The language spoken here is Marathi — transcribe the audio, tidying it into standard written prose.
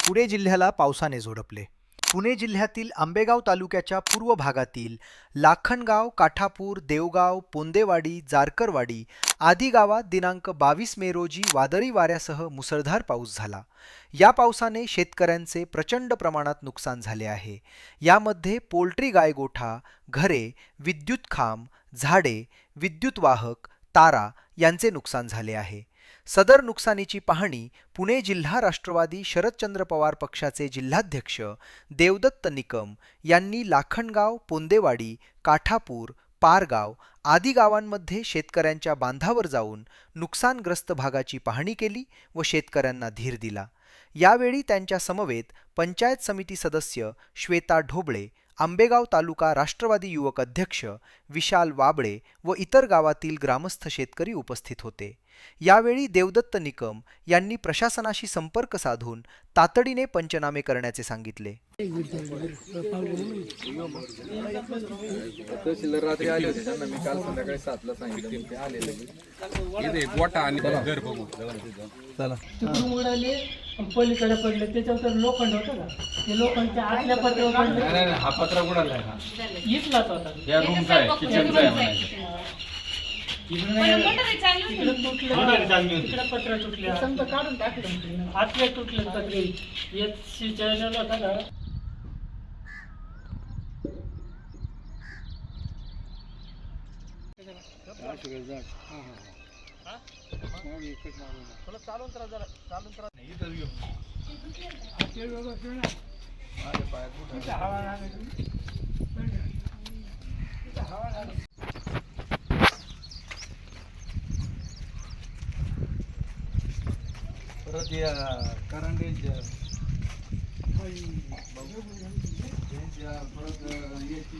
पुणे जिल्ह्याला पावसाने झोडपले. पुणे जिल्ह्यातील आंबेगाव तालुक्याच्या पूर्व भागातील लाखणगाव, काठापूर, देवगाव, पोंदेवाडी, जारकरवाडी आदी गावात दिनांक 22 मे रोजी वादळी वाऱ्यासह मुसळधार पाऊस झाला. या पावसाने शेतकऱ्यांचे प्रचंड प्रमाणात नुकसान झाले आहे. यामध्ये पोल्ट्री गायगोठा, घरे, विद्युत खांब, झाडे, विद्युत वाहक, तारा यांचे नुकसान झाले आहे. सदर नुकसानीची पाहणी पुणे जिल्हा राष्ट्रवादी शरदचंद्र पवार पक्षाचे जिल्हाध्यक्ष देवदत्त निकम यांनी लाखणगाव, पोंदेवाडी, काठापूर, पारगाव आदी गावांमध्ये शेतकऱ्यांच्या बांधावर जाऊन नुकसानग्रस्त भागाची पाहणी केली व शेतकऱ्यांना धीर दिला. यावेळी त्यांच्या समवेत पंचायत समिती सदस्य श्वेता ढोबळे, आंबेगाव तालुका राष्ट्रवादी युवक अध्यक्ष विशाल वाबळे व इतर गावातील ग्रामस्थ शेतकरी उपस्थित होते. यावेळी देवदत्त निकम यांनी प्रशासनाशी संपर्क साधून तातडीने पंचनामे करण्याचे सांगितले. तहसीलदार रात्री आले होते, त्यांना मी काल संध्याकाळी 7ला सांगितलं ते आलेले. इथे गोटा आणि घर बघू चला. तिकडून उडाले पलीकडे पडले, त्याच्यावर लोखंड होतं का, ते लोखंडच्या आतल्या पत्रावर पडले. नाही हा पत्रा उडाला आहे हा. इथलाच होता. या रूमचा आहे, किचनचा आहे म्हणायचं. तिकडे तुटलं, तिकडे पत्र तुटले, समजा काढून टाकलं, आतले तुटले पत्रे. एक चॅनल होता का. परत या करंडीच्या परत याची